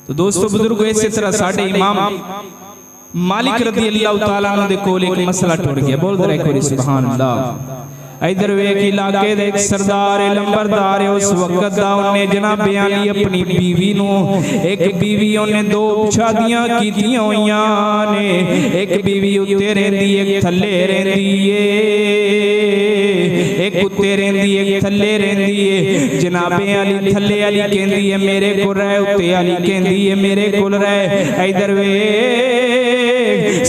तो दोस्तों बुजुर्गो इस तरह साडे इमाम मालिक रज़ी अल्लाह तआला अन्हु दे कोल एक मसला टुर गया। बोल दे कोई सुभान अल्लाह। इधर वेख इलाके दे एक सरदार लंबरदार है। उस वक्त दा उन्हें जनाब अली अपनी बीवी नू एक बीवी उन्हें दो शादियां कीतियां होइयां ने। एक बीवी उत्ते रहंदी एक थल्ले रहंदी है। एक उत्ते रहंदी एक थल्ले रहंदी है। जनाब अली थल्ले अली कहंदी है मेरे कोल रह, उत्ते अली कहंदी है मेरे कोल रह। इधर वे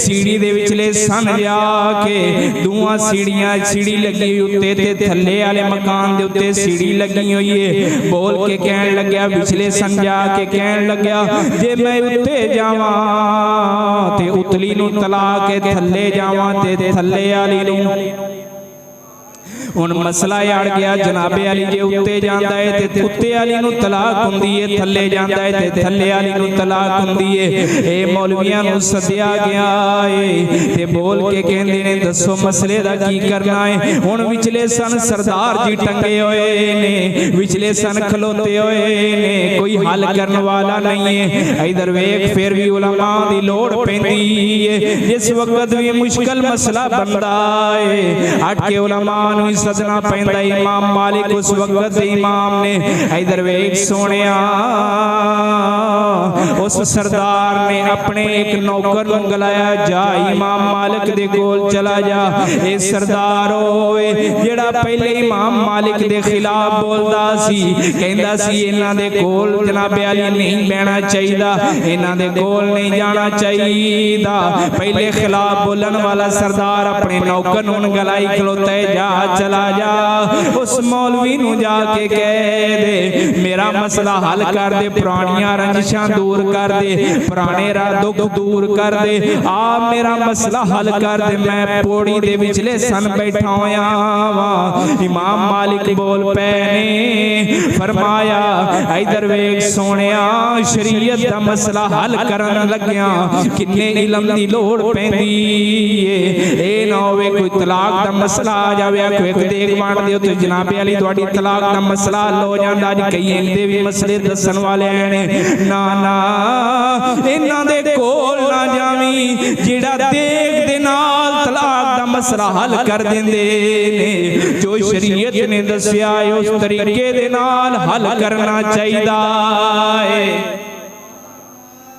सीढ़ी दे विचले सन जाके दूआं सीढ़ियां सीढ़ी लगी उत्ते ते थल्ले वाले मकान दे उत्ते सीढ़ी लगी हुई है। बोल के कहन लग्या विचले सन जाके कहन लग्या जे मैं उत्ते जावां ते उतली नू तला के थल्ले जावां ते थल्ले वाली नू हुण मसला अड़ गया। जनाबे अली जे उत्ते जांदा है ते उत्ते अली नू तलाक हुंदी है, थल्ले जांदा है ते थल्ले अली नू तलाक हुंदी है। ए मौलवियां नू सद्या गया है ते बोल के कहंदे ने दसो मसले दा की करना है। हुण विचले सन सरदार जी टंगे होए ने, विचले सन खलोते होए ने, कोई हल करन वाला नहीं है। इधर वेख फिर भी उलमा दी लोड़ पैंदी है। जिस वक्त भी मुश्किल मसला बनदा है हट के उलमा नू सदना पैंदा। इमाम मालिक उस वक्त इमाम ने इधर वेख सोनिया उस सरदार ने अपने एक नौकर नूं गलाया जा इमाम मालिक दे कोल चला जा। ए सरदार होए जेड़ा पहले इमाम मालिक दे खिलाफ बोलदा सी, कहंदा सी इन्हां दे कोल जनाब अली नहीं बैठना चाहिदा, इन्हां दे कोल नहीं जाना चाहिदा। पहले खिलाफ बोलन वाला सरदार अपने नौकर नूं गलाई खलोता है जा चला जा। उस मौलवी नू जाके कह दे मेरा मसला हल कर दे, पुरानियां रंजिशां दूर कर दे, पुराने दुख दूर कर दे, आ मेरा मसला हल कर दे। मैं पौड़ी दे विचले सन बैठा होया वां। इमाम मालिक बोल पे ने फरमाया इधर वेख सोनिया शरीयत दा मसला हल करन लग्या किन्ने इलम दी लोड़ पैंदी है। ए ना होवे कोई तलाक दा मसला आ जावे कोई देख मान दियो तो जनाबे अली तुहाडी तलाक दा मसला हल हो जांदा। अज कई इहदे भी मसले दसन वाले ने। ना ना इन्हां दे कोल ना जावी जेड़ा देख दे नाल तलाक दा मसला हल कर देंदे ने। जो शरीयत ने दस्या है उस तरीके दे नाल हल करना चाहिदा है।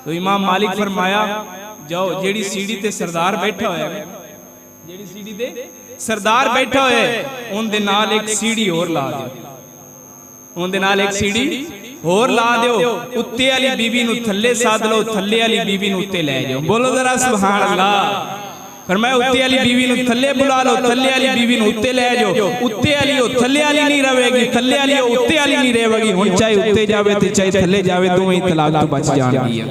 तो इमाम मालिक फरमाया जाओ जेड़ी सीढ़ी ते सरदार बैठा होया है, जेड़ी सीढ़ी ते सरदार बैठा होए उनदे नाल एक सीढ़ी और ला दो, उनदे नाल एक सीढ़ी और ला दो। उत्ते वाली बीबी नू थल्ले साध लो, थल्ले वाली बीबी नू उत्ते ले जाओ। बोलो जरा सुभान अल्लाह। फरमाया उत्ते वाली बीवी नू थल्ले बुला लो, थल्ले वाली बीवी नू उत्ते ले जाओ। उत्ते वाली ओ थल्ले वाली नहीं रहेगी, थल्ले वाली ओ उत्ते वाली नहीं रहेगी। हुण चाहे उत्ते जावे ते चाहे थल्ले जावे दोवें तलाक तो बच जाणगी।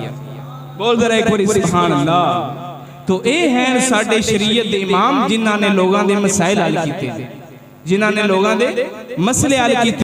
बोल जरा एक बार सुभान अल्लाह। तो ये हैं साडे शरीयत दे इमाम जिन्हां ने लोगां दे मसाइल हल कीते, जिन्हां ने लोगां दे मसले हल कीते।